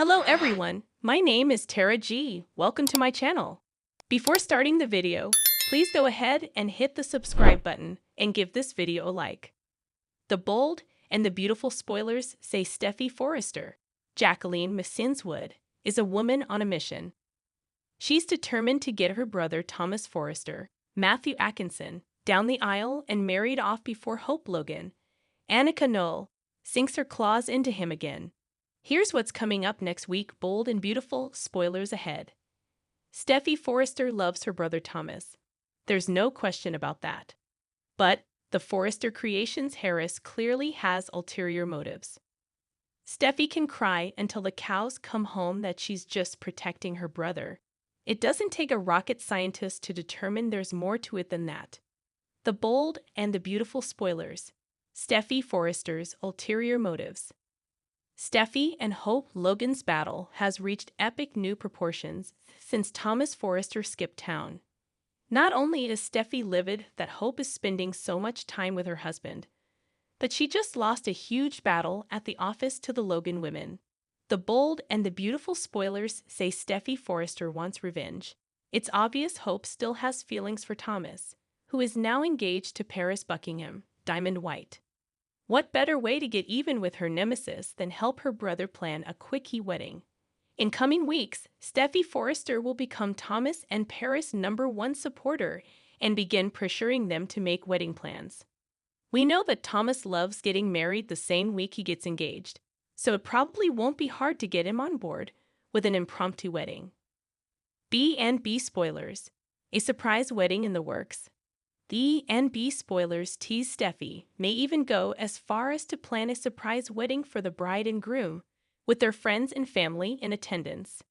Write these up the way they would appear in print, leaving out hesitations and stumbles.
Hello everyone, my name is Tara G. Welcome to my channel. Before starting the video, please go ahead and hit the subscribe button and give this video a like. The bold and the beautiful spoilers say Steffy Forrester, Jacqueline Masinswood, is a woman on a mission. She's determined to get her brother Thomas Forrester, Matthew Atkinson, down the aisle and married off before Hope Logan, Annika Knoll, sinks her claws into him again. Here's what's coming up next week. Bold and beautiful spoilers ahead. Steffy Forrester loves her brother Thomas. There's no question about that. But the Forrester Creations heiress clearly has ulterior motives. Steffy can cry until the cows come home that she's just protecting her brother. It doesn't take a rocket scientist to determine there's more to it than that. The bold and the beautiful spoilers. Steffy Forrester's ulterior motives. Steffy and Hope Logan's battle has reached epic new proportions since Thomas Forrester skipped town. Not only is Steffy livid that Hope is spending so much time with her husband, but she just lost a huge battle at the office to the Logan women. The bold and the beautiful spoilers say Steffy Forrester wants revenge. It's obvious Hope still has feelings for Thomas, who is now engaged to Paris Buckingham, Diamond White. What better way to get even with her nemesis than help her brother plan a quickie wedding? In coming weeks, Steffy Forrester will become Thomas and Paris' #1 supporter and begin pressuring them to make wedding plans. We know that Thomas loves getting married the same week he gets engaged, so it probably won't be hard to get him on board with an impromptu wedding. B&B spoilers. A surprise wedding in the works. The B spoilers tease Steffy may even go as far as to plan a surprise wedding for the bride and groom, with their friends and family in attendance.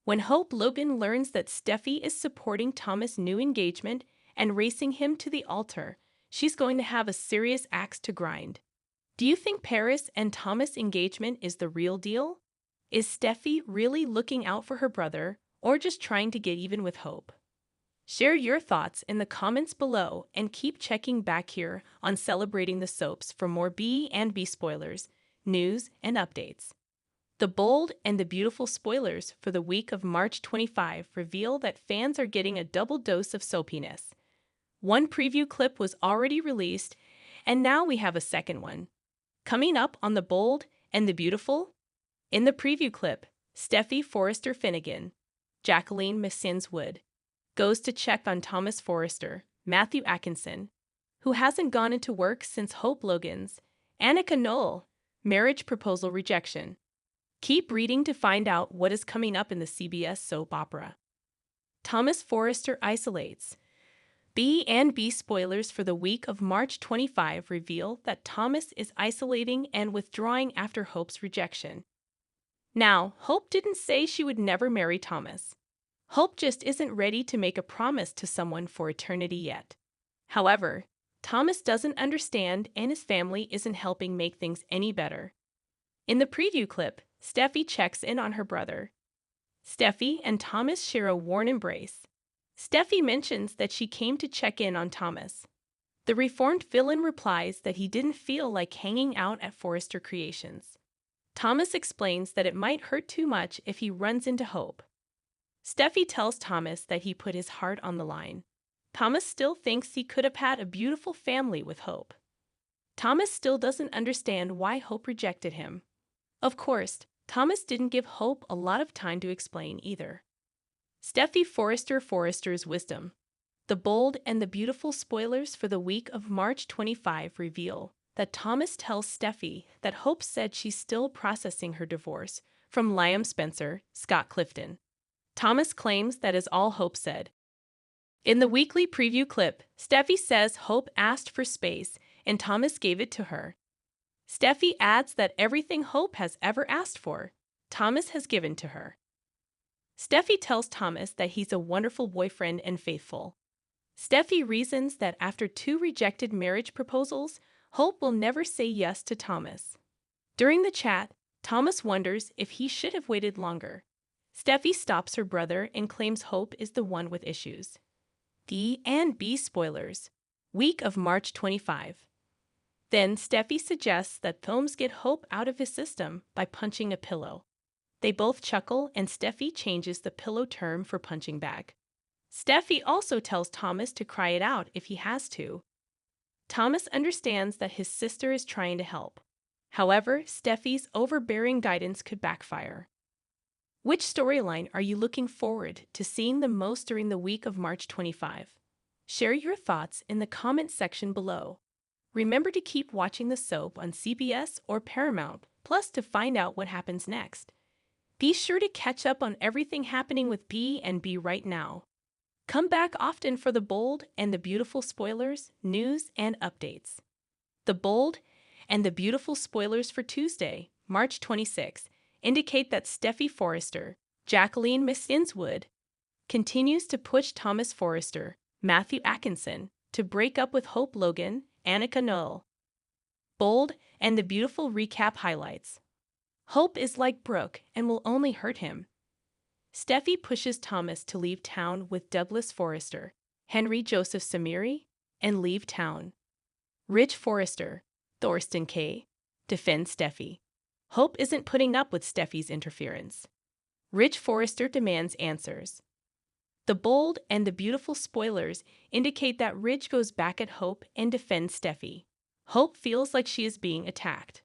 When Hope Logan learns that Steffy is supporting Thomas' new engagement and racing him to the altar, she's going to have a serious axe to grind. Do you think Paris and Thomas' engagement is the real deal? Is Steffy really looking out for her brother, or just trying to get even with Hope? Share your thoughts in the comments below and keep checking back here on Celebrating the Soaps for more B&B spoilers, news, and updates. The bold and the beautiful spoilers for the week of March 25 reveal that fans are getting a double dose of soapiness. One preview clip was already released, and now we have a second one. Coming up on The Bold and the Beautiful? In the preview clip, Steffy Forrester Finnegan, Jacqueline Masinswood, goes to check on Thomas Forrester, Matthew Atkinson, who hasn't gone into work since Hope Logan's, Annika Knoll, marriage proposal rejection. Keep reading to find out what is coming up in the CBS soap opera. Thomas Forrester isolates. B&B spoilers for the week of March 25 reveal that Thomas is isolating and withdrawing after Hope's rejection. Now, Hope didn't say she would never marry Thomas. Hope just isn't ready to make a promise to someone for eternity yet. However, Thomas doesn't understand and his family isn't helping make things any better. In the preview clip, Steffy checks in on her brother. Steffy and Thomas share a warm embrace. Steffy mentions that she came to check in on Thomas. The reformed villain replies that he didn't feel like hanging out at Forrester Creations. Thomas explains that it might hurt too much if he runs into Hope. Steffy tells Thomas that he put his heart on the line. Thomas still thinks he could have had a beautiful family with Hope. Thomas still doesn't understand why Hope rejected him. Of course, Thomas didn't give Hope a lot of time to explain either. Steffy Forrester's wisdom. The bold and the beautiful spoilers for the week of March 25 reveal that Thomas tells Steffy that Hope said she's still processing her divorce from Liam Spencer, Scott Clifton. Thomas claims that is all Hope said. In the weekly preview clip, Steffy says Hope asked for space and Thomas gave it to her. Steffy adds that everything Hope has ever asked for, Thomas has given to her. Steffy tells Thomas that he's a wonderful boyfriend and faithful. Steffy reasons that after 2 rejected marriage proposals, Hope will never say yes to Thomas. During the chat, Thomas wonders if he should have waited longer. Steffy stops her brother and claims Hope is the one with issues. D&B spoilers. Week of March 25. Then Steffy suggests that Thomas get Hope out of his system by punching a pillow. They both chuckle and Steffy changes the pillow term for punching bag. Steffy also tells Thomas to cry it out if he has to. Thomas understands that his sister is trying to help. However, Steffy's overbearing guidance could backfire. Which storyline are you looking forward to seeing the most during the week of March 25? Share your thoughts in the comment section below. Remember to keep watching the soap on CBS or Paramount Plus to find out what happens next. Be sure to catch up on everything happening with B&B right now. Come back often for the bold and the beautiful spoilers, news, and updates. The bold and the beautiful spoilers for Tuesday, March 26, indicate that Steffy Forrester, Jacqueline Missinswood, continues to push Thomas Forrester, Matthew Atkinson, to break up with Hope Logan, Annika Noel. Bold and the beautiful recap highlights. Hope is like Brooke and will only hurt him. Steffy pushes Thomas to leave town with Douglas Forrester, Henry Joseph Samiri, and leave town. Rich Forrester, Thorsten K., defends Steffy. Hope isn't putting up with Steffy's interference. Rich Forrester demands answers. The bold and the beautiful spoilers indicate that Ridge goes back at Hope and defends Steffy. Hope feels like she is being attacked.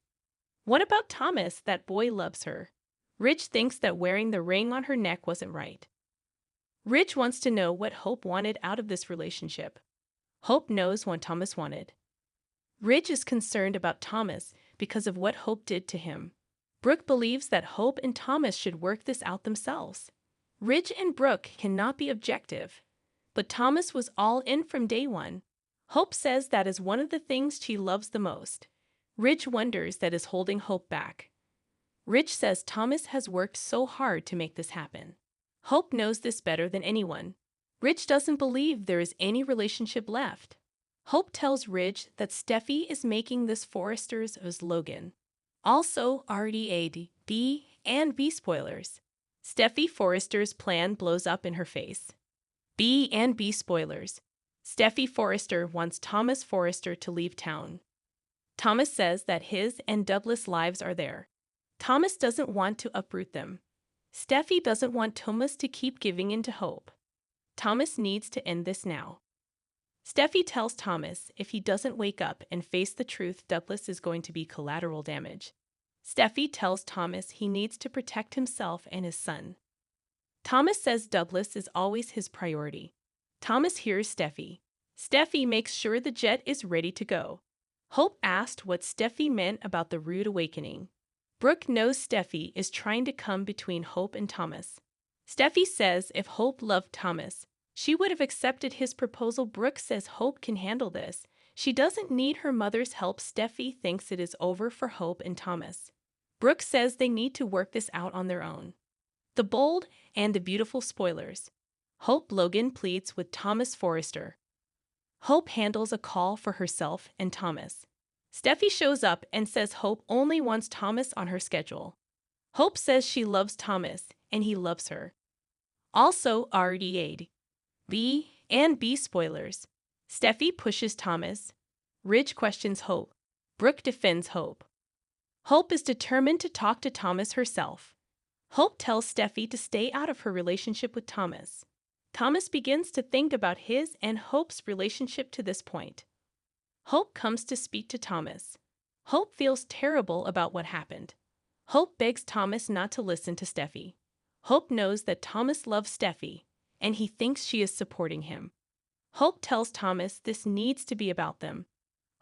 What about Thomas? That boy loves her. Ridge thinks that wearing the ring on her neck wasn't right. Ridge wants to know what Hope wanted out of this relationship. Hope knows what Thomas wanted. Ridge is concerned about Thomas because of what Hope did to him. Brooke believes that Hope and Thomas should work this out themselves. Ridge and Brooke cannot be objective, but Thomas was all in from day one. Hope says that is one of the things she loves the most. Ridge wonders that is holding Hope back. Ridge says Thomas has worked so hard to make this happen. Hope knows this better than anyone. Ridge doesn't believe there is any relationship left. Hope tells Ridge that Steffy is making this Forrester's as Logan. Also, RDAD, B&B spoilers. Steffy Forrester's plan blows up in her face. B&B spoilers. Steffy Forrester wants Thomas Forrester to leave town. Thomas says that his and Douglas' lives are there. Thomas doesn't want to uproot them. Steffy doesn't want Thomas to keep giving in to Hope. Thomas needs to end this now. Steffy tells Thomas if he doesn't wake up and face the truth, Douglas is going to be collateral damage. Steffy tells Thomas he needs to protect himself and his son. Thomas says Douglas is always his priority. Thomas hears Steffy. Steffy makes sure the jet is ready to go. Hope asked what Steffy meant about the rude awakening. Brooke knows Steffy is trying to come between Hope and Thomas. Steffy says if Hope loved Thomas, she would have accepted his proposal. Brooke says Hope can handle this. She doesn't need her mother's help. Steffy thinks it is over for Hope and Thomas. Brooke says they need to work this out on their own. The bold and the beautiful spoilers. Hope Logan pleads with Thomas Forrester. Hope handles a call for herself and Thomas. Steffy shows up and says Hope only wants Thomas on her schedule. Hope says she loves Thomas and he loves her. Also, RDA'd. B&B spoilers. Steffy pushes Thomas. Ridge questions Hope. Brooke defends Hope. Hope is determined to talk to Thomas herself. Hope tells Steffy to stay out of her relationship with Thomas. Thomas begins to think about his and Hope's relationship to this point. Hope comes to speak to Thomas. Hope feels terrible about what happened. Hope begs Thomas not to listen to Steffy. Hope knows that Thomas loves Steffy, and he thinks she is supporting him. Hope tells Thomas this needs to be about them.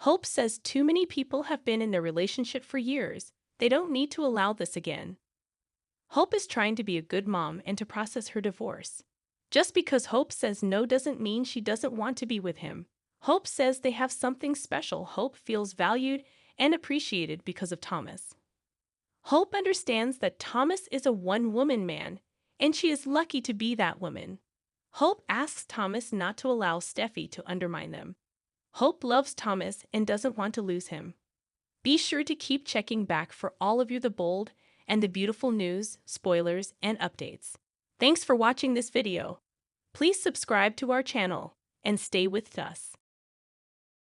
Hope says too many people have been in their relationship for years. They don't need to allow this again. Hope is trying to be a good mom and to process her divorce. Just because Hope says no doesn't mean she doesn't want to be with him. Hope says they have something special. Hope feels valued and appreciated because of Thomas. Hope understands that Thomas is a one-woman man, and she is lucky to be that woman. Hope asks Thomas not to allow Steffy to undermine them. Hope loves Thomas and doesn't want to lose him. Be sure to keep checking back for all of the bold and the beautiful news, spoilers, and updates. Thanks for watching this video. Please subscribe to our channel and stay with us.